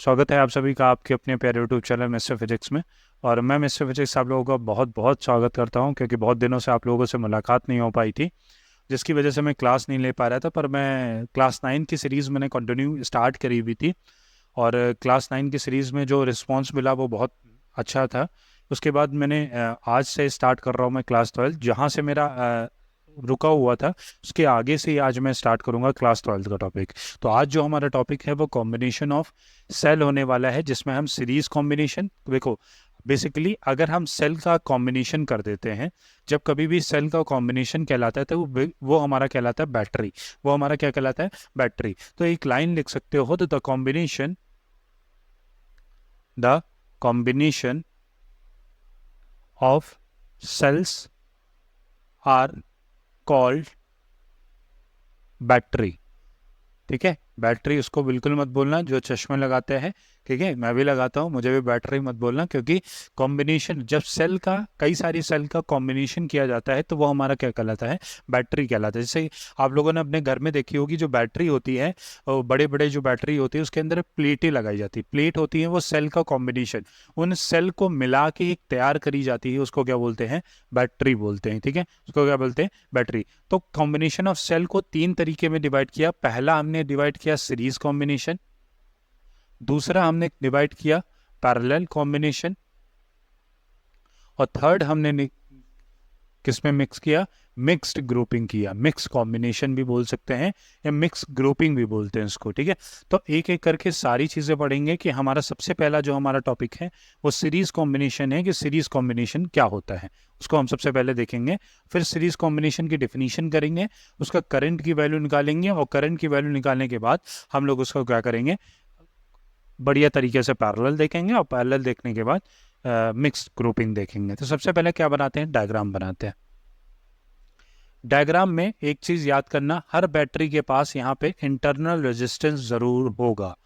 स्वागत है आप सभी का आपके अपने प्यारे यूट्यूब चैनल मिस्टर फिजिक्स में। और मैं मिस्टर फिजिक्स आप लोगों का बहुत बहुत स्वागत करता हूं, क्योंकि बहुत दिनों से आप लोगों से मुलाकात नहीं हो पाई थी, जिसकी वजह से मैं क्लास नहीं ले पा रहा था। पर मैं क्लास 9 की सीरीज़ मैंने कंटिन्यू स्टार्ट करी हुई थी, और क्लास 9 की सीरीज़ में जो रिस्पॉन्स मिला वो बहुत अच्छा था। उसके बाद मैंने आज से स्टार्ट कर रहा हूँ मैं क्लास 12, जहाँ से मेरा रुका हुआ था उसके आगे से ही आज मैं स्टार्ट करूंगा क्लास 12 का टॉपिक। तो आज जो हमारा टॉपिक है वो कॉम्बिनेशन ऑफ सेल होने वाला है, जिसमें हम सीरीज कॉम्बिनेशन, देखो बेसिकली अगर हम सेल का कॉम्बिनेशन कर देते हैं, जब कभी भी सेल का कॉम्बिनेशन कहलाता है तो वो हमारा कहलाता है बैटरी। वो हमारा क्या कहलाता है? बैटरी। तो एक लाइन लिख सकते हो, तो the combination of cells are called battery. ठीक है, बैटरी उसको बिल्कुल मत बोलना जो चश्मे लगाते हैं। ठीक है, मैं भी लगाता हूँ, मुझे भी बैटरी मत बोलना, क्योंकि कॉम्बिनेशन जब सेल का, कई सारी सेल का कॉम्बिनेशन किया जाता है तो वो हमारा क्या कहलाता है? बैटरी कहलाता है। जैसे आप लोगों ने अपने घर में देखी होगी, जो बैटरी होती है, बड़े बड़े जो बैटरी होती है उसके अंदर प्लेटें लगाई जाती है। प्लेट होती है वो सेल का कॉम्बिनेशन, उन सेल को मिला के एक तैयार करी जाती है, उसको क्या बोलते हैं? बैटरी बोलते हैं। ठीक है, उसको क्या बोलते हैं? बैटरी। तो कॉम्बिनेशन ऑफ सेल को तीन तरीके में डिवाइड किया। पहला हमने डिवाइड किया सीरीज कॉम्बिनेशन, दूसरा हमने डिवाइड किया पैरेलल कॉम्बिनेशन, और थर्ड हमने किसमें मिक्स किया? मिक्स्ड ग्रुपिंग किया। मिक्स कॉम्बिनेशन भी बोल सकते हैं या मिक्स ग्रुपिंग भी बोलते हैं इसको। ठीक है, तो एक एक करके सारी चीज़ें पढ़ेंगे कि हमारा सबसे पहला जो हमारा टॉपिक है वो सीरीज कॉम्बिनेशन है, कि सीरीज कॉम्बिनेशन क्या होता है उसको हम सबसे पहले देखेंगे। फिर सीरीज कॉम्बिनेशन की डिफिनीशन करेंगे, उसका करंट की वैल्यू निकालेंगे, और करंट की वैल्यू निकालने के बाद हम लोग उसको क्या करेंगे? बढ़िया तरीके से पैरेलल देखेंगे, और पैरेलल देखने के बाद मिक्स ग्रुपिंग देखेंगे। तो सबसे पहले क्या बनाते हैं? डायग्राम बनाते हैं। डायग्राम में एक चीज याद करना, हर बैटरी के पास यहाँ पे इंटरनल रेजिस्टेंस जरूर होगा।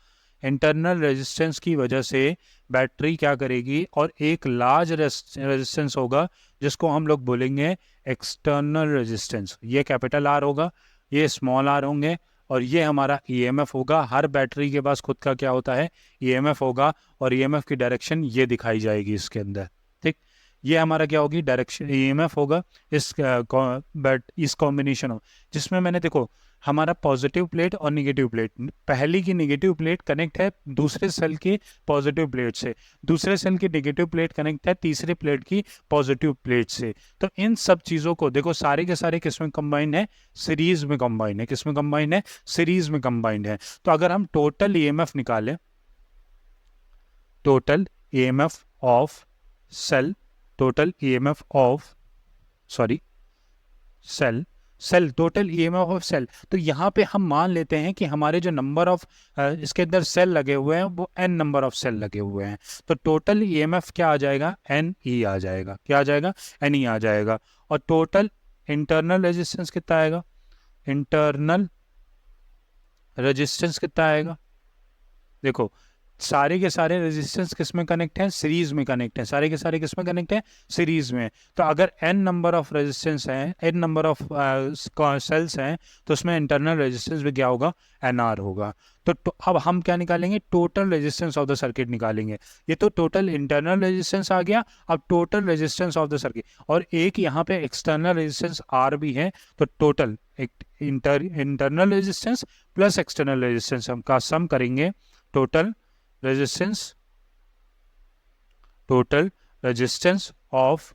इंटरनल रेजिस्टेंस की वजह से बैटरी क्या करेगी, और एक लार्ज रेजिस्टेंस होगा जिसको हम लोग बोलेंगे एक्सटर्नल रेजिस्टेंस। ये कैपिटल आर होगा, ये स्मॉल आर होंगे, और ये हमारा ईएमएफ होगा। हर बैटरी के पास खुद का क्या होता है? ईएमएफ होगा, और ईएमएफ की डायरेक्शन ये दिखाई जाएगी इसके अंदर। ठीक, ये हमारा क्या होगी? डायरेक्शन ईएमएफ होगा इस कॉम्बिनेशन हो, जिसमें मैंने देखो हमारा पॉजिटिव प्लेट और निगेटिव प्लेट, पहली की निगेटिव प्लेट कनेक्ट है दूसरे सेल के पॉजिटिव प्लेट से, दूसरे सेल की निगेटिव प्लेट कनेक्ट है तीसरे प्लेट की पॉजिटिव प्लेट से। तो इन सब चीज़ों को देखो, सारे के सारे किस में कंबाइंड है? सीरीज में कंबाइंड है। किस में कंबाइंड है? सीरीज में कंबाइंड है। तो अगर हम टोटल ईएमएफ निकालें, total EMF of cell, total EMF of, sorry, cell, cell, total EMF of cell, तो यहाँ पे हम मान लेते हैं कि हमारे जो नंबर ऑफ इसके अंदर सेल लगे हुए हैं वो n नंबर ऑफ सेल लगे हुए हैं। तो टोटल ईएमएफ क्या आ जाएगा? NE आ जाएगा। क्या आ जाएगा? NE आ जाएगा। और टोटल इंटरनल रेजिस्टेंस कितना आएगा? इंटरनल रेजिस्टेंस कितना आएगा? देखो, सारे के सारे रेजिस्टेंस किस में कनेक्ट हैं? सीरीज में कनेक्ट हैं। सारे के सारे किस में कनेक्ट हैं? सीरीज में। तो अगर n नंबर ऑफ रेजिस्टेंस हैं, n नंबर ऑफ सेल्स हैं, तो उसमें इंटरनल रेजिस्टेंस भी क्या होगा? NR होगा। तो अब हम क्या निकालेंगे? Total resistance of the circuit निकालेंगे। ये तो टोटल इंटरनल रेजिस्टेंस आ गया। अब total resistance of the circuit, और एक यहाँ पे एक्सटर्नल रेजिस्टेंस R भी है, तो total internal resistance plus external resistance हम का सम करेंगे। Total resistance, total resistance of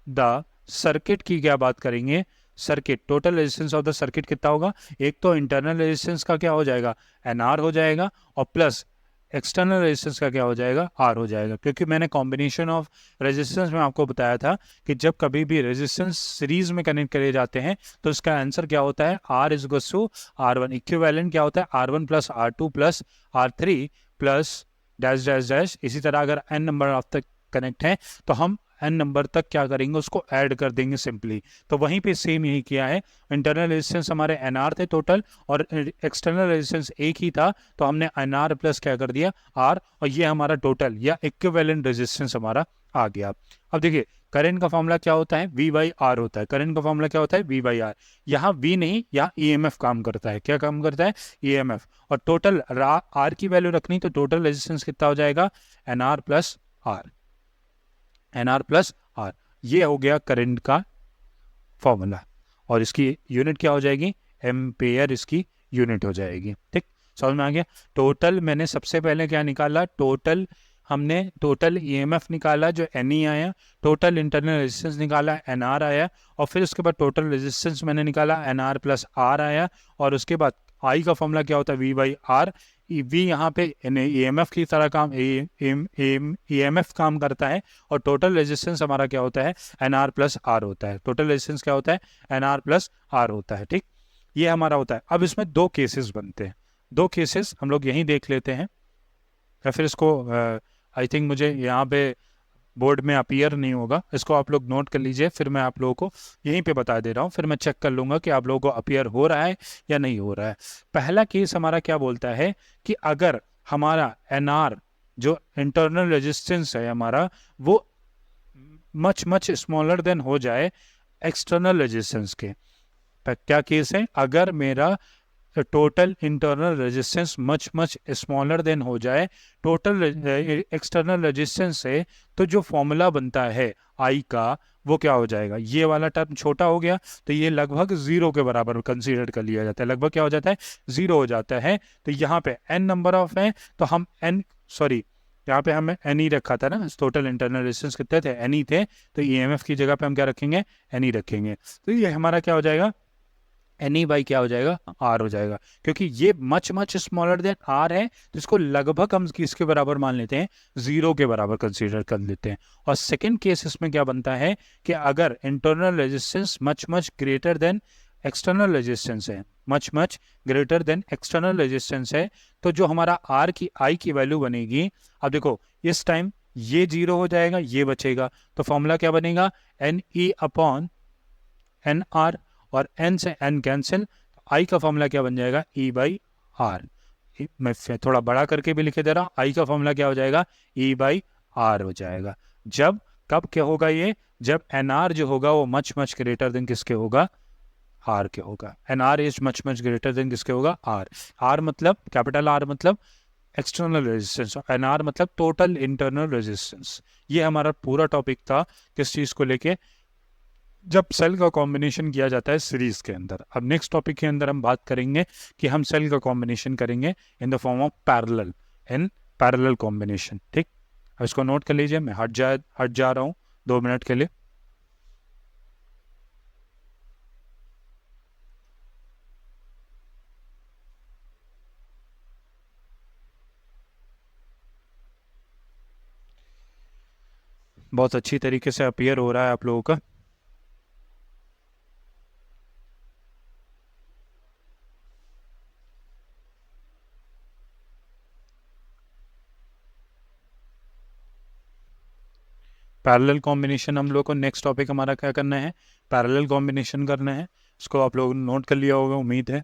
the circuit की क्या बात करेंगे? Circuit, total resistance of the circuit कितना होगा? एक तो इंटरनल रेजिस्टेंस का क्या हो जाएगा? NR हो जाएगा, और प्लस एक्सटर्नल रेजिस्टेंस का क्या हो जाएगा? R हो जाएगा। क्योंकि मैंने कॉम्बिनेशन ऑफ रेजिस्टेंस में आपको बताया था कि जब कभी भी रेजिस्टेंस सीरीज में कनेक्ट करे जाते हैं तो इसका आंसर क्या होता है? R is equal to R1। Equivalent क्या होता है? R1 plus R2 plus R3 plus dash dash dash. इसी तरह अगर n नंबर ऑफ तक कनेक्ट है तो हम n नंबर तक क्या करेंगे? उसको ऐड कर देंगे सिंपली। तो वहीं पे सेम यही किया है। इंटरनल रेजिस्टेंस हमारे NR थे टोटल, और एक्सटर्नल रेजिस्टेंस एक ही था, तो हमने NR प्लस क्या कर दिया? R, और ये हमारा टोटल या इक्विवेलेंट रेजिस्टेंस हमारा आ गया। अब देखिए, करंट का फॉर्मूला क्या होता है, V बाई आर होता है। करंट का फॉर्मूला क्या होता है, V बाई आर। यहाँ V नहीं, यहाँ EMF काम करता है। क्या काम करता है, EMF। और टोटल R की वैल्यू रखनी, तो टोटल रेजिस्टेंस कितना हो जाएगा, NR plus R, NR plus R. ये हो गया करंट का फॉर्मूला, और इसकी यूनिट क्या हो जाएगी, एम्पेयर इसकी यूनिट हो जाएगी। ठीक, समझ में आ गया। टोटल मैंने सबसे पहले क्या निकाला, हमने टोटल EMF निकाला जो NE आया, टोटल इंटरनल रेजिस्टेंस निकाला NR आया, और फिर उसके बाद टोटल रेजिस्टेंस मैंने निकाला NR प्लस आर आया, और उसके बाद I का फॉर्मूला क्या होता है, V बाई आर। V यहाँ पे EMF की तरह काम EMF काम करता है, और टोटल रेजिस्टेंस हमारा क्या होता है, NR प्लस आर होता है। टोटल रेजिस्टेंस क्या होता है, NR प्लस आर होता है। ठीक, ये हमारा होता है। अब इसमें दो केसेस बनते हैं, दो केसेस हम लोग यहीं देख लेते हैं, या फिर इसको आई थिंक मुझे यहाँ पे बोर्ड में अपीयर नहीं होगा, इसको आप लोग नोट कर लीजिए, फिर मैं आप लोगों को यहीं पे बता दे रहा हूँ, फिर मैं चेक कर लूँगा कि आप लोगों को अपीयर हो रहा है या नहीं हो रहा है। पहला केस हमारा क्या बोलता है कि अगर हमारा NR जो इंटरनल रेजिस्टेंस है हमारा, वो मच स्मॉलर देन हो जाए एक्सटर्नल रेजिस्टेंस के। क्या केस है, अगर मेरा total internal resistance much smaller then हो जाए टोटल एक्सटर्नल रेजिस्टेंस से, तो जो फॉर्मूला बनता है I का वो क्या हो जाएगा, ये वाला टर्म छोटा हो गया, तो ये लगभग 0 के बराबर कंसीडर कर लिया जाता है। लगभग क्या हो जाता है, 0 हो जाता है। तो यहाँ पे n नंबर ऑफ है, तो हम यहाँ पे हमें NE रखा था ना, टोटल इंटरनल रेजिस्टेंस कितने थे, NE थे, तो EMF की जगह पे हम क्या रखेंगे, NE रखेंगे। तो ये हमारा क्या हो जाएगा, NE बाई क्या हो जाएगा, R हो जाएगा। क्योंकि ये मच स्मॉलर देन R है, तो इसको लगभग हम किसके बराबर मान लेते हैं, 0 के बराबर कंसीडर कर लेते हैं। और सेकंड केस इसमें क्या बनता है कि अगर internal resistance much greater than external resistance है, much greater than external resistance है, तो जो हमारा I की वैल्यू बनेगी, अब देखो इस टाइम ये 0 हो जाएगा, ये बचेगा, तो फॉर्मूला क्या बनेगा, NE अपॉन NR, और n से n कैंसिल, I का फॉर्मूला क्या बन जाएगा, E बाई आर। मैं थोड़ा बड़ा करके भी लिखे दे रहा हूँ, I का फॉर्मूला क्या हो जाएगा, E बाई आर हो जाएगा। जब कब क्या होगा ये, जब NR जो होगा वो मच ग्रेटर देन किसके होगा, R के होगा। NR is much greater then किसके होगा, R। R मतलब कैपिटल R मतलब एक्सटर्नल रेजिस्टेंस, NR मतलब टोटल इंटरनल रेजिस्टेंस। ये हमारा पूरा टॉपिक था किस चीज़ को लेके, जब सेल का कॉम्बिनेशन किया जाता है सीरीज के अंदर। अब नेक्स्ट टॉपिक के अंदर हम बात करेंगे कि हम सेल का कॉम्बिनेशन करेंगे in the form of parallel, in parallel combination. ठीक, अब इसको नोट कर लीजिए, मैं हट जा रहा हूँ 2 मिनट के लिए। बहुत अच्छी तरीके से अपीयर हो रहा है आप लोगों का। पैरेलल कॉम्बिनेशन हम लोग को नेक्स्ट टॉपिक हमारा क्या करना है, पैरेलल कॉम्बिनेशन करना है। इसको आप लोगों ने नोट कर लिया होगा, उम्मीद है।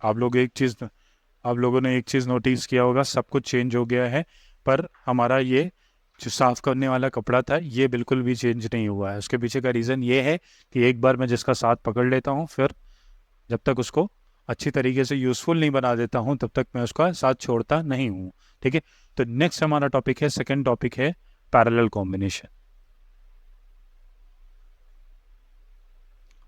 आप लोगों ने एक चीज़ नोटिस किया होगा, सब कुछ चेंज हो गया है, पर हमारा ये जो साफ करने वाला कपड़ा था ये बिल्कुल भी चेंज नहीं हुआ है। उसके पीछे का रीज़न ये है कि एक बार मैं जिसका साथ पकड़ लेता हूँ, फिर जब तक उसको अच्छी तरीके से यूज़फुल नहीं बना देता हूँ तब तक मैं उसका साथ छोड़ता नहीं हूँ। ठीक है, तो नेक्स्ट हमारा टॉपिक है, सेकेंड टॉपिक है पैरेलल कॉम्बिनेशन।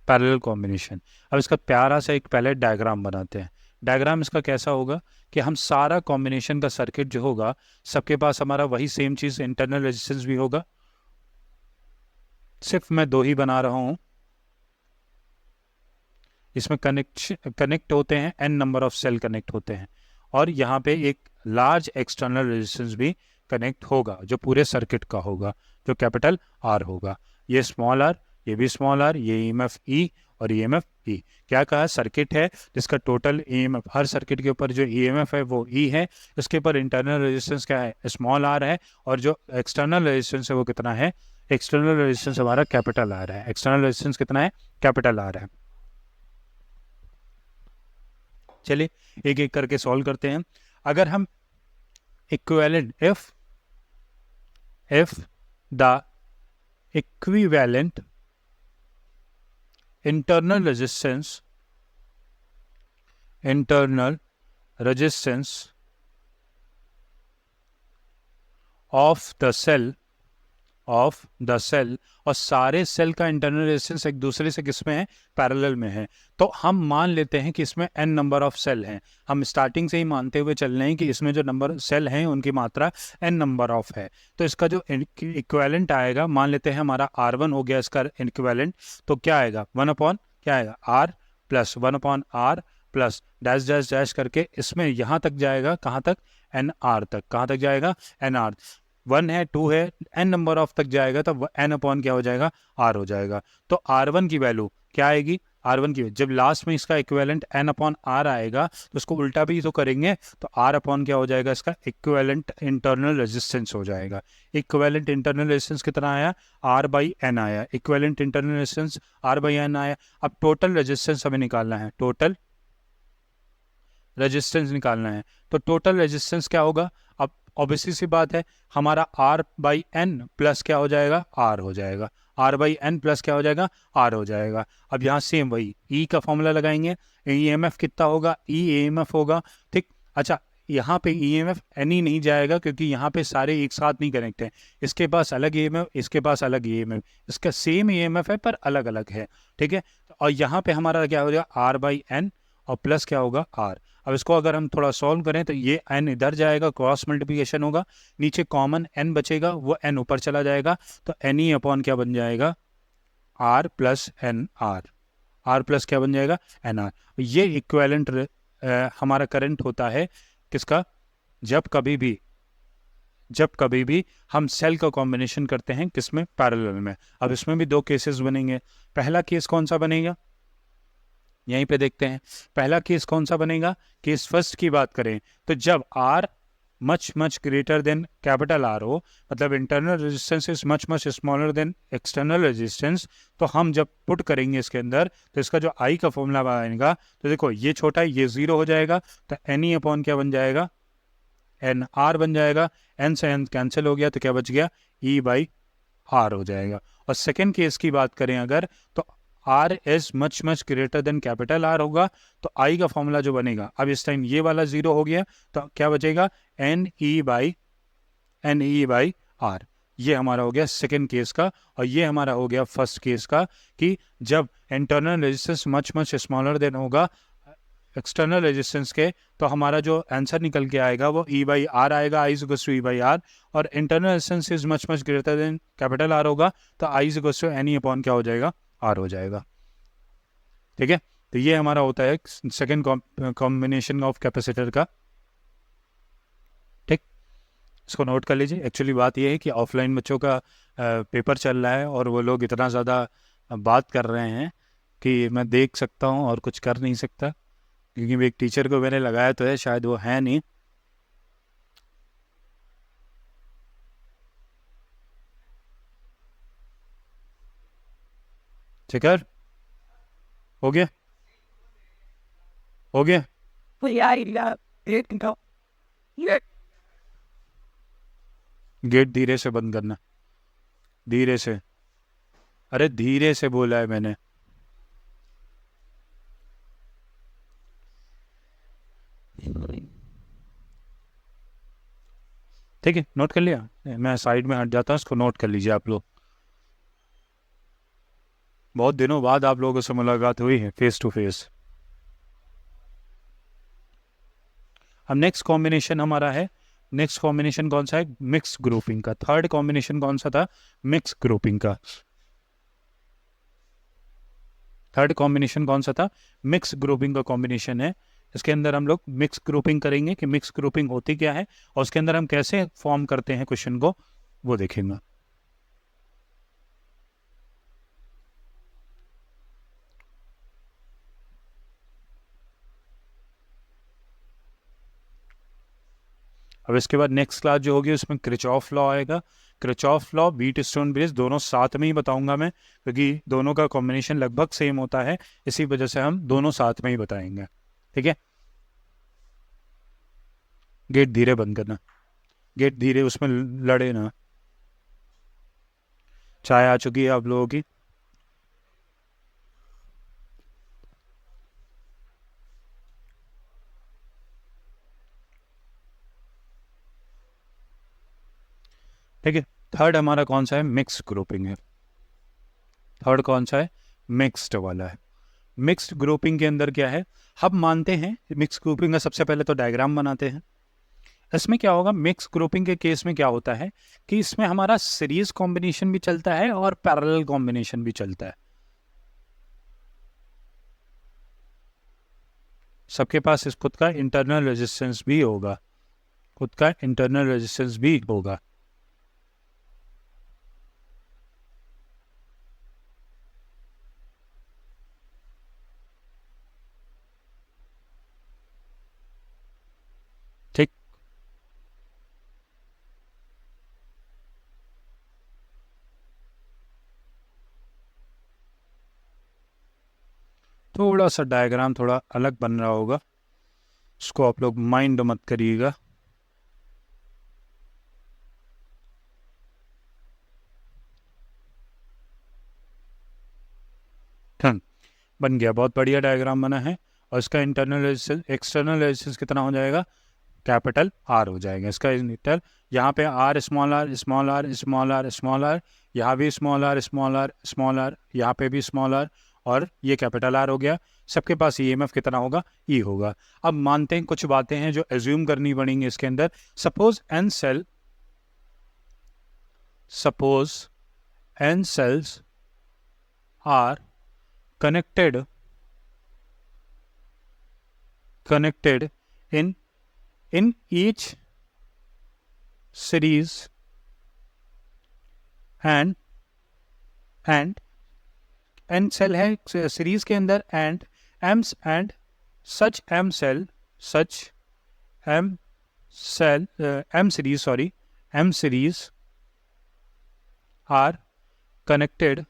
पैरेलल कॉम्बिनेशन, अब इसका प्यारा सा एक पहले डायग्राम बनाते हैं। डायग्राम इसका कैसा होगा कि हम सारा कॉम्बिनेशन का सर्किट जो होगा, सबके पास हमारा वही सेम चीज़ इंटरनल रेजिस्टेंस भी होगा, सिर्फ मैं 2 ही बना रहा हूँ। इसमें कनेक्ट होते हैं, n number of cell connect होते हैं, और यहाँ पे एक लार्ज एक्सटर्नल रेजिस्टेंस भी कनेक्ट होगा जो पूरे सर्किट का होगा, जो कैपिटल R होगा। ये स्मॉल r, ये भी स्मॉल r, ये EMF E और EMF E। क्या कहा, सर्किट है जिसका टोटल EMF, हर सर्किट के ऊपर जो EMF है वो E है, इसके ऊपर इंटरनल रेजिस्टेंस क्या है, स्मॉल r है, और जो एक्सटर्नल रेजिस्टेंस है वो कितना है, एक्सटर्नल रेजिस्टेंस हमारा कैपिटल R है। एक्सटर्नल रेजिस्टेंस कितना है, कैपिटल R है। चलिए एक एक करके सॉल्व करते हैं। अगर हम equivalent if the equivalent internal resistance of the cell और सारे सेल का इंटरनल रेजिस्टेंस एक दूसरे से किसमें है, पैरेलल में है, तो हम मान लेते हैं कि इसमें n नंबर ऑफ सेल हैं। हम स्टार्टिंग से ही मानते हुए चल रहे हैं कि इसमें जो नंबर सेल हैं उनकी मात्रा n नंबर ऑफ है। तो इसका जो इक्विवेलेंट आएगा, मान लेते हैं हमारा R1 हो गया इसका इक्विवेलेंट, तो क्या आएगा 1 क्या आएगा R plus 1/R plus dash dash dash करके इसमें यहाँ तक जाएगा, कहाँ तक, NR तक। कहाँ तक जाएगा, NR। 1 है 2 है, n नंबर ऑफ तक जाएगा तो n अपॉन क्या हो जाएगा, R हो जाएगा। तो R1 की वैल्यू क्या आएगी, R1 की जब लास्ट में इसका इक्विवेलेंट n अपॉन R आएगा तो उसको उल्टा भी तो करेंगे, तो R अपॉन क्या हो जाएगा, इसका इक्विवेलेंट इंटरनल रेजिस्टेंस हो जाएगा। इक्विवेलेंट इंटरनल रेजिस्टेंस कितना आया, R/n आया। इक्विवेलेंट इंटरनल रेजिस्टेंस R/n आया। अब टोटल रेजिस्टेंस हमें निकालना है, टोटल रेजिस्टेंस निकालना है। तो टोटल रेजिस्टेंस क्या होगा, अब ऑब्वियसली सी बात है, हमारा R/n प्लस क्या हो जाएगा, R हो जाएगा। R/n प्लस क्या हो जाएगा, R हो जाएगा। अब यहाँ सेम वही E का फॉर्मूला लगाएंगे, EMF कितना होगा, EMF होगा, ठीक। अच्छा, यहाँ पे EMF एनी नहीं जाएगा क्योंकि यहाँ पे सारे एक साथ नहीं कनेक्ट हैं। इसके पास अलग EMF, इसके पास अलग EMF, इसका सेम EMF है पर अलग अलग है, ठीक है। और यहाँ पे हमारा क्या हो जाएगा, R/n और प्लस क्या होगा, R। अब इसको अगर हम थोड़ा सॉल्व करें तो ये n इधर जाएगा, क्रॉस मल्टीप्लिकेशन होगा, नीचे कॉमन n बचेगा, वो n ऊपर चला जाएगा, तो NE अपॉन क्या बन जाएगा, R plus NR। R plus क्या बन जाएगा, NR। ये इक्विवेलेंट हमारा करंट होता है किसका, जब कभी भी हम सेल का कॉम्बिनेशन करते हैं किसमें, पैरेलल में। अब इसमें भी दो केसेस बनेंगे। पहला केस कौन सा बनेगा, यहीं पे देखते हैं। पहला केस कौन सा बनेगा, केस फर्स्ट की बात करें तो जब R much greater than capital R हो, मतलब internal resistance is much smaller then external resistance, तो हम जब पुट करेंगे इसके अंदर तो इसका जो I का फॉर्मूला बनेगा, तो देखो ये छोटा है, ये 0 हो जाएगा, तो NE अपॉन क्या बन जाएगा, NR बन जाएगा। N से N कैंसिल हो गया तो क्या बच गया, E/R हो जाएगा। और सेकेंड केस की बात करें अगर, तो R is much greater than capital R होगा, तो I का फॉर्मूला जो बनेगा, अब इस टाइम ये वाला 0 हो गया तो क्या बचेगा, NE/R। ये हमारा हो गया सेकेंड केस का, और ये हमारा हो गया फर्स्ट केस का, कि जब internal resistance much smaller then होगा एक्सटर्नल रेजिस्टेंस के, तो हमारा जो आंसर निकल के आएगा वो E/R आएगा, I इक्वल्स टू E/R। और internal resistance is much greater than capital R होगा, तो I equals to NE upon क्या हो जाएगा, R हो जाएगा, ठीक है। तो ये हमारा होता है सेकेंड कॉम्बिनेशन ऑफ कैपेसिटर का, ठीक। इसको नोट कर लीजिए। एक्चुअली बात ये है कि ऑफलाइन बच्चों का पेपर चल रहा है और वो लोग इतना ज़्यादा बात कर रहे हैं कि मैं देख सकता हूँ और कुछ कर नहीं सकता, क्योंकि एक टीचर को मैंने लगाया तो है, शायद वो है नहीं। चिकर हो गया, हो गया। गेट धीरे से बंद करना, धीरे से, अरे धीरे से बोला है मैंने। ठीक है, नोट कर लिया, मैं साइड में हट जाता हूँ, इसको नोट कर लीजिए आप लोग। बहुत दिनों बाद आप लोगों से मुलाकात हुई है फेस टू फेस। अब नेक्स्ट कॉम्बिनेशन हमारा है, नेक्स्ट कॉम्बिनेशन कौन सा है, मिक्स ग्रुपिंग का। थर्ड कॉम्बिनेशन कौन सा था, मिक्स ग्रुपिंग का। थर्ड कॉम्बिनेशन कौन सा था, मिक्स ग्रुपिंग का कॉम्बिनेशन है। इसके अंदर हम लोग मिक्स ग्रुपिंग करेंगे कि मिक्स ग्रुपिंग होती क्या है और उसके अंदर हम कैसे फॉर्म करते हैं क्वेश्चन को, वो देखेंगे। अब इसके बाद नेक्स्ट क्लास जो होगी उसमें क्रिचॉफ लॉ आएगा। क्रिचॉफ लॉ, व्हीटस्टोन ब्रिज, दोनों साथ में ही बताऊंगा मैं, क्योंकि दोनों का कॉम्बिनेशन लगभग सेम होता है, इसी वजह से हम दोनों साथ में ही बताएंगे, ठीक है। गेट धीरे बंद करना, गेट धीरे, उसमें लड़े ना। चाय आ चुकी है आप लोगों की? ठीक है। थर्ड हमारा कौन सा है? मिक्स ग्रुपिंग है। थर्ड कौन सा है? मिक्स्ड वाला है। मिक्स्ड ग्रुपिंग के अंदर क्या है, हम मानते हैं मिक्स ग्रुपिंग का सबसे पहले तो डायग्राम बनाते हैं। इसमें क्या होगा, मिक्स ग्रुपिंग के केस में क्या होता है कि इसमें हमारा सीरीज कॉम्बिनेशन भी चलता है और पैरेलल कॉम्बिनेशन भी चलता है। सबके पास इस खुद का इंटरनल रेजिस्टेंस भी होगा, खुद का इंटरनल रेजिस्टेंस भी होगा। ठीक। थोड़ा सा डायग्राम थोड़ा अलग बन रहा होगा, उसको आप लोग माइंड मत करिएगा। बन गया, बहुत बढ़िया डायग्राम बना है। और इसका इंटरनल रेजिस्टेंस, एक्सटर्नल रेजिस्टेंस कितना हो जाएगा? कैपिटल आर हो जाएगा इसका इंटर। यहाँ पे R small r small r small r small r, यहाँ भी small r small r small r, यहाँ पे भी स्मॉल आर, और ये कैपिटल आर हो गया। सबके पास ईएमएफ कितना होगा? ई होगा। अब मानते हैं कुछ बातें हैं जो एज्यूम करनी पड़ेंगी इसके अंदर। Suppose n cell, suppose n cells are connected in each series and n cell है सीरीज के अंदर, and such m cell m series are connected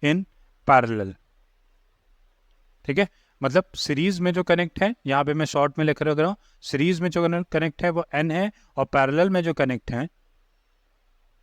in parallel. ठीक है, मतलब सीरीज में जो कनेक्ट है, यहाँ पे मैं शॉर्ट में लिख रहा हूँ, सीरीज में जो कनेक्ट है वो n है, और पैरेलल में जो कनेक्ट है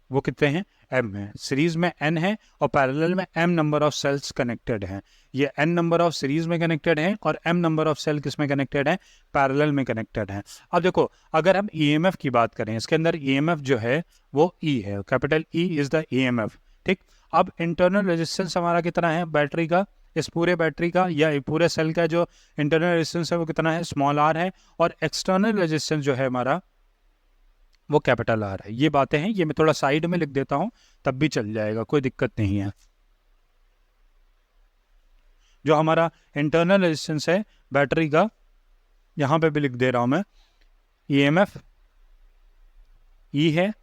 वो कितने हैं? m है। सीरीज में n है और पैरेलल में m number of cells connected हैं। ये n नंबर ऑफ सीरीज में कनेक्टेड हैं और m नंबर ऑफ सेल किस में कनेक्टेड है? पैरेलल में कनेक्टेड हैं। अब देखो, अगर हम ईएमएफ की बात करें, इसके अंदर ईएमएफ जो है वो E है, capital E is the EMF. ठीक। अब इंटरनल रेजिस्टेंस हमारा कितना है बैटरी का, इस पूरे बैटरी का या पूरे सेल का जो इंटरनल रेजिस्टेंस है वो कितना है? स्मॉल आर है। और एक्सटर्नल रेजिस्टेंस जो है हमारा वो कैपिटल आर है। ये बातें हैं, ये मैं थोड़ा साइड में लिख देता हूं तब भी चल जाएगा, कोई दिक्कत नहीं है। जो हमारा इंटरनल रेजिस्टेंस है बैटरी का, यहां पे भी लिख दे रहा हूं मैं, ईएमएफ ई है,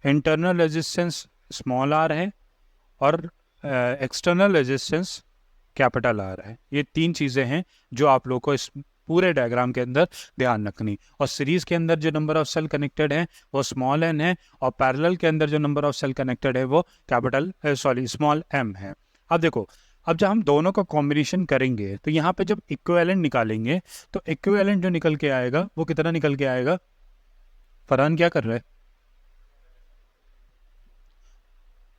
इंटरनल रेजिस्टेंस स्मॉल आर है, और एक्सटर्नल रेजिस्टेंस कैपिटल आर है। ये तीन चीज़ें हैं जो आप लोग को इस पूरे डायग्राम के अंदर ध्यान रखनी। और सीरीज के अंदर जो नंबर ऑफ सेल कनेक्टेड है वो स्मॉल n है, और पैरेलल के अंदर जो नंबर ऑफ सेल कनेक्टेड है वो स्मॉल m है। अब देखो, अब जब हम दोनों का कॉम्बिनेशन करेंगे तो यहाँ पे जब इक्विवेलेंट निकालेंगे तो इक्विवेलेंट जो निकल के आएगा वो कितना निकल के आएगा? फरहान क्या कर रहा है?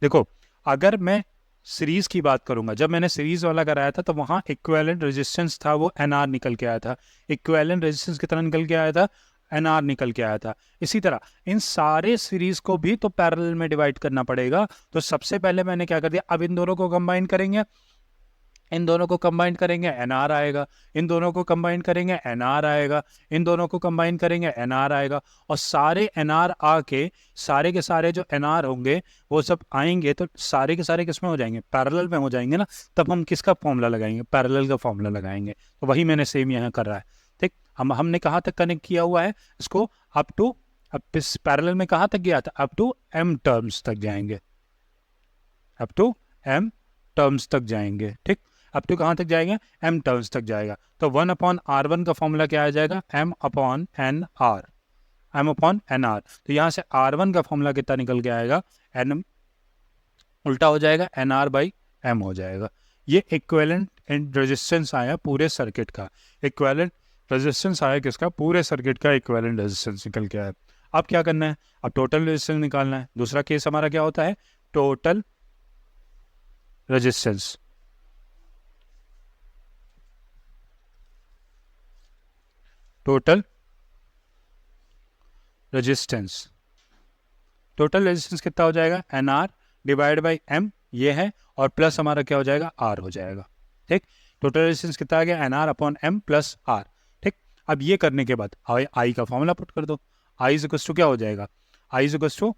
देखो, अगर मैं सीरीज की बात करूंगा, जब मैंने सीरीज वाला कराया था तो वहां इक्विवेलेंट रेजिस्टेंस था वो एनआर निकल के आया था। इक्विवेलेंट रेजिस्टेंस कितना निकल के आया था? एनआर निकल के आया था। इसी तरह इन सारे सीरीज को भी तो पैरेलल में डिवाइड करना पड़ेगा। तो सबसे पहले मैंने क्या कर दिया, अब इन दोनों को कंबाइन करेंगे, इन दोनों को कंबाइन करेंगे एनआर आएगा, इन दोनों को कंबाइन करेंगे एनआर आएगा, इन दोनों को कंबाइन करेंगे एनआर आएगा, और सारे एनआर आके सारे के सारे जो एनआर होंगे वो सब आएंगे तो सारे के सारे किस में हो जाएंगे? पैरेलल में हो जाएंगे ना। तब हम किसका फॉर्मूला लगाएंगे? पैरेलल का फॉर्मूला लगाएंगे। तो वही मैंने सेम यहाँ कर रहा है। ठीक, हमने कहाँ तक कनेक्ट किया हुआ है इसको? अप टू, अब इस पैरेलल में कहाँ तक गया था? अप टू m टर्म्स तक जाएंगे, अप टू m टर्म्स तक जाएंगे। ठीक, अप टू कहाँ तक जाएगा? m टर्म्स तक जाएगा। तो 1/r1 का फॉर्मूला क्या आ जाएगा? m/n/r, m/n/r। तो यहाँ से r1 का फॉर्मूला कितना निकल के आएगा? n उल्टा हो जाएगा, nr/m हो जाएगा। ये इक्विवेलेंट रेजिस्टेंस आया पूरे सर्किट का, इक्विवेलेंट रेजिस्टेंस आया किसका, पूरे सर्किट का इक्विवेलेंट रेजिस्टेंस निकल के आया। अब क्या करना है, अब टोटल रेजिस्टेंस निकालना है। दूसरा केस हमारा क्या होता है, total resistance, total resistance, total resistance कितना हो जाएगा, n R divide by m ये है, और प्लस हमारा क्या हो जाएगा, आर हो जाएगा। ठीक, टोटल रेजिस्टेंस कितना आ गया, n R upon m plus R. ठीक, अब ये करने के बाद आई का फॉर्मूला पुट कर दो, आई इज इक्वल्स टू क्या हो जाएगा, I is equals to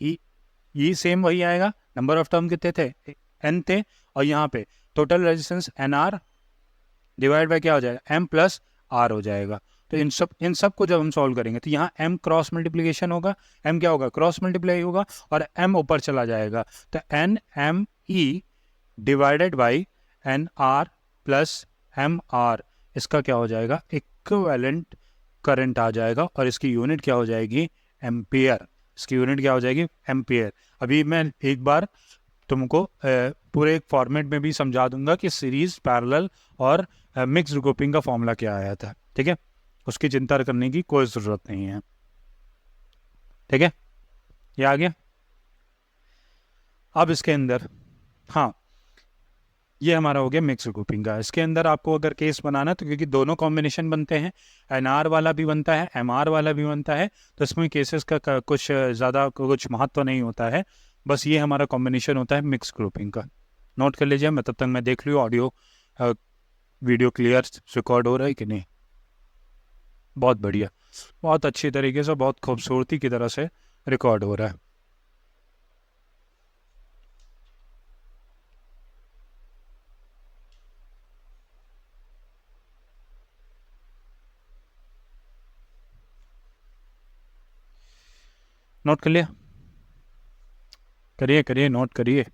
e same वही आएगा, नंबर ऑफ टर्म कितने थे, एन थे, और यहाँ पे total resistance n R divide by क्या हो जाएगा, एम प्लस आर हो जाएगा। तो इन सब को जब हम सॉल्व करेंगे तो यहाँ m क्रॉस मल्टीप्लिकेशन होगा, m क्या होगा, क्रॉस मल्टीप्लाई होगा, और m ऊपर चला जाएगा, तो n m E divided by n R plus M R, इसका क्या हो जाएगा, इक्विवेलेंट करंट आ जाएगा, और इसकी यूनिट क्या हो जाएगी, एम्पियर, इसकी यूनिट क्या हो जाएगी, एम्पियर। अभी मैं एक बार तुमको पूरे एक फॉर्मेट में भी समझा दूंगा कि सीरीज, पैरेलल और मिक्स्ड ग्रुपिंग का फॉर्मूला क्या आया था। ठीक है, उसकी चिंता करने की कोई ज़रूरत नहीं है। ठीक है, ये आ गया। अब इसके अंदर, हाँ, ये हमारा हो गया मिक्स ग्रुपिंग का। इसके अंदर आपको अगर केस बनाना है तो, क्योंकि दोनों कॉम्बिनेशन बनते हैं, एनआर वाला भी बनता है, एमआर वाला भी बनता है, तो इसमें केसेस का कुछ ज़्यादा कुछ महत्व नहीं होता है, बस ये हमारा कॉम्बिनेशन होता है मिक्स ग्रुपिंग का। नोट कर लीजिए, मैं तब तक मैं देख लूँ ऑडियो वीडियो क्लियर रिकॉर्ड हो रहा है कि नहीं। बहुत बढ़िया, बहुत अच्छी तरीके से, बहुत खूबसूरती की तरह से रिकॉर्ड हो रहा है। नोट कर लिया, करिए करिए, नोट करिए।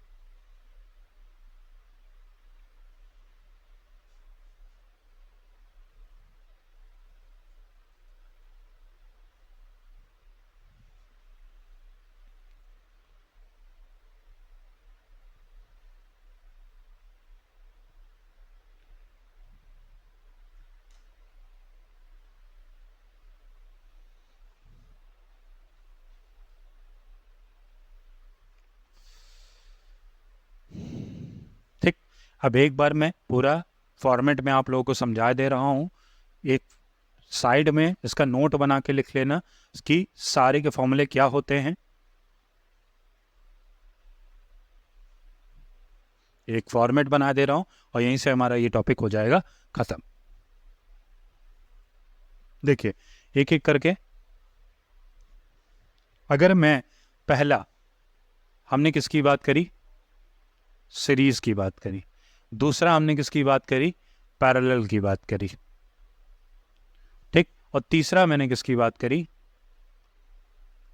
ठीक, अब एक बार मैं पूरा फॉर्मेट में आप लोगों को समझा दे रहा हूँ। एक साइड में इसका नोट बना के लिख लेना कि सारे के फॉर्मूले क्या होते हैं। एक फॉर्मेट बना दे रहा हूँ और यहीं से हमारा ये टॉपिक हो जाएगा खत्म। देखिए एक एक करके, अगर मैं पहला, हमने किसकी बात करी, सीरीज की बात करी। दूसरा हमने किसकी बात करी, पैरेलल की बात करी। ठीक, और तीसरा मैंने किसकी बात करी,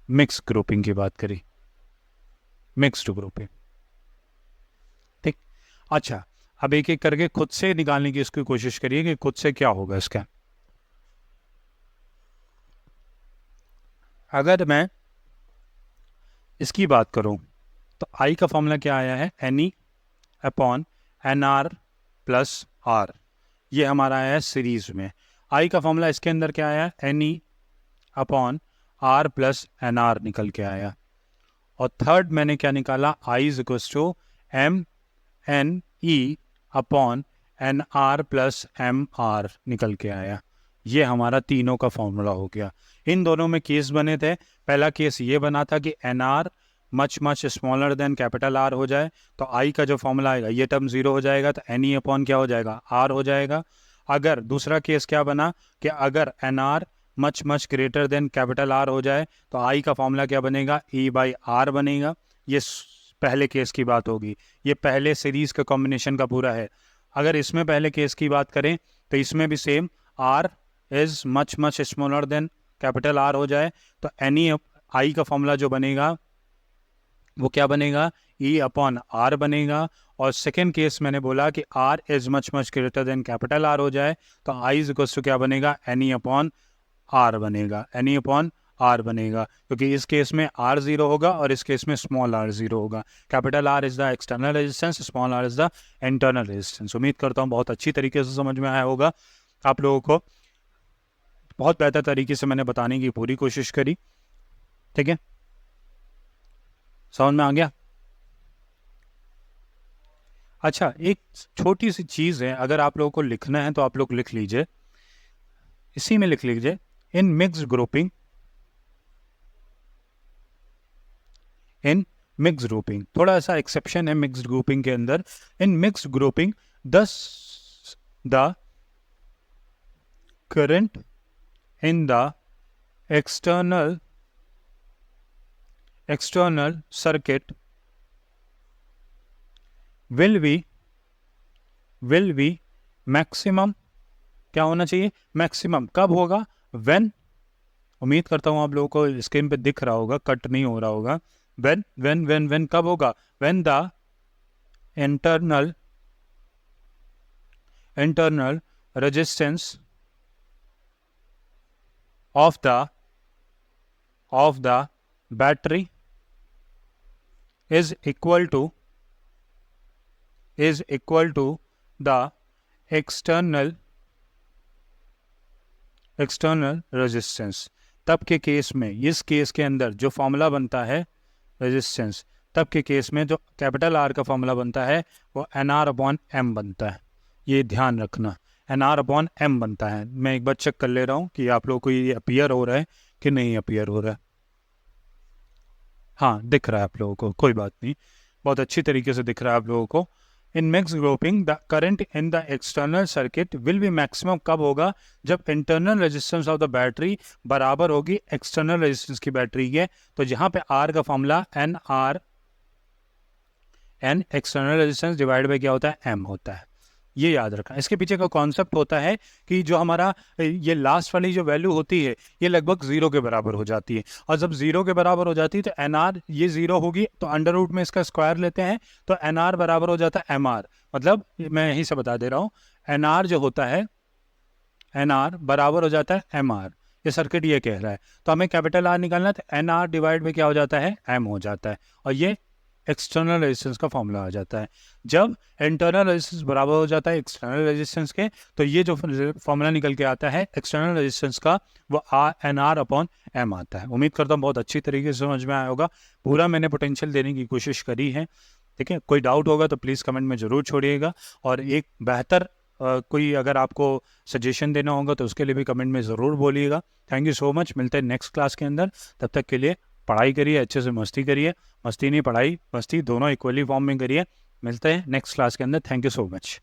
मिक्स ग्रुपिंग की बात करी, मिक्स्ड ग्रुपिंग। ठीक, अच्छा, अब एक एक करके खुद से निकालने की इसकी कोशिश करिए कि खुद से क्या होगा इसका। अगर मैं इसकी बात करूं तो आई का फॉर्मूला क्या आया है, n E upon N R plus R, ये हमारा आया है सीरीज में। आई का फॉर्मूला इसके अंदर क्या आया, N E upon R plus N R निकल के आया। और थर्ड मैंने क्या निकाला, I is equal to M N E upon N R plus M R निकल के आया। ये हमारा तीनों का फॉर्मूला हो गया। इन दोनों में केस बने थे। पहला केस ये बना था कि n R much smaller than capital R हो जाए, तो आई का जो फॉर्मूला आएगा ये टर्म जीरो हो जाएगा, तो एन ई अपॉन क्या हो जाएगा, आर हो जाएगा। अगर दूसरा केस क्या बना कि अगर n R much greater than capital R हो जाए, तो आई का फॉर्मूला क्या बनेगा, ई बाई आर बनेगा। ये पहले केस की बात होगी, ये पहले सीरीज का कॉम्बिनेशन का पूरा है। अगर इसमें पहले केस की बात करें तो इसमें भी same, R is much smaller than capital R हो जाए, तो एनी आई का फॉर्मूला जो बनेगा वो क्या बनेगा, ई अपॉन आर बनेगा। और सेकेंड केस मैंने बोला कि R is much greater than capital R हो जाए, तो आई इज इक्वल टू क्या बनेगा, एनी अपॉन आर बनेगा, एनी अपॉन आर बनेगा, क्योंकि इस केस में आर जीरो होगा और इस केस में स्मॉल आर जीरो होगा। Capital R is the external resistance, small r is the internal resistance. उम्मीद करता हूँ बहुत अच्छी तरीके से समझ में आया होगा आप लोगों को। बहुत बेहतर तरीके से मैंने बताने की पूरी कोशिश करी, ठीक है, समझ में आ गया। अच्छा, एक छोटी सी चीज़ है, अगर आप लोगों को लिखना है तो आप लोग लिख लीजिए, इसी में लिख लीजिए, in mixed grouping, in mixed grouping, थोड़ा सा एक्सेप्शन है मिक्स्ड ग्रुपिंग के अंदर। In mixed grouping the current in the external circuit will be maximum, क्या होना चाहिए, मैक्सिमम कब होगा, when, उम्मीद करता हूं आप लोगों को स्क्रीन पे दिख रहा होगा, कट नहीं हो रहा होगा, when कब होगा, when the internal resistance of the battery is equal to the external resistance। तब के केस में, इस केस के अंदर जो फॉर्मूला बनता है रेजिस्टेंस, तब के केस में जो कैपिटल आर का फॉर्मूला बनता है वो NR/M बनता है। ये ध्यान रखना, NR/M बनता है। मैं एक बार चेक कर ले रहा हूँ कि आप लोगों को ये अपीयर हो रहा है कि नहीं अपीयर हो रहा है। हाँ, दिख रहा है आप लोगों को, कोई बात नहीं, बहुत अच्छी तरीके से दिख रहा है आप लोगों को। In mix grouping the current in the external circuit will be maximum कब होगा, जब internal resistance of the battery बराबर होगी एक्सटर्नल रेजिस्टेंस की बैटरी के। तो जहाँ पे आर का formula N external resistance divide by क्या होता है, M होता है। ये याद रखना। इसके पीछे का कॉन्सेप्ट होता है कि जो हमारा ये लास्ट वाली जो वैल्यू होती है ये लगभग 0 के बराबर हो जाती है, और जब 0 के बराबर हो जाती है तो NR ये 0 होगी, तो अंडर रूट में इसका स्क्वायर लेते हैं तो NR बराबर हो जाता है MR। मतलब मैं यहीं से बता दे रहा हूँ, NR जो होता है, NR बराबर हो जाता है MR। ये सर्किट ये कह रहा है, तो हमें कैपिटल R निकालना है, तो NR डिवाइड में क्या हो जाता है, M हो जाता है, और ये एक्सटर्नल रेजिस्टेंस का फॉर्मूला आ जाता है। जब इंटरनल रेजिस्टेंस बराबर हो जाता है एक्सटर्नल रेजिस्टेंस के, तो ये जो फॉर्मूला निकल के आता है एक्सटर्नल रेजिस्टेंस का, वो NR/M आता है। उम्मीद करता हूँ बहुत अच्छी तरीके से समझ में आया होगा। पूरा मैंने पोटेंशियल देने की कोशिश करी है, ठीक है। कोई डाउट होगा तो प्लीज़ कमेंट में ज़रूर छोड़िएगा, और एक बेहतर कोई अगर आपको सजेशन देना होगा तो उसके लिए भी कमेंट में ज़रूर बोलिएगा। थैंक यू सो मच, मिलते हैं नेक्स्ट क्लास के अंदर। तब तक के लिए पढ़ाई करिए, अच्छे से मस्ती करिए, मस्ती नहीं पढ़ाई मस्ती दोनों इक्वली फॉर्म में करिए। मिलते हैं नेक्स्ट क्लास के अंदर। Thank you so much.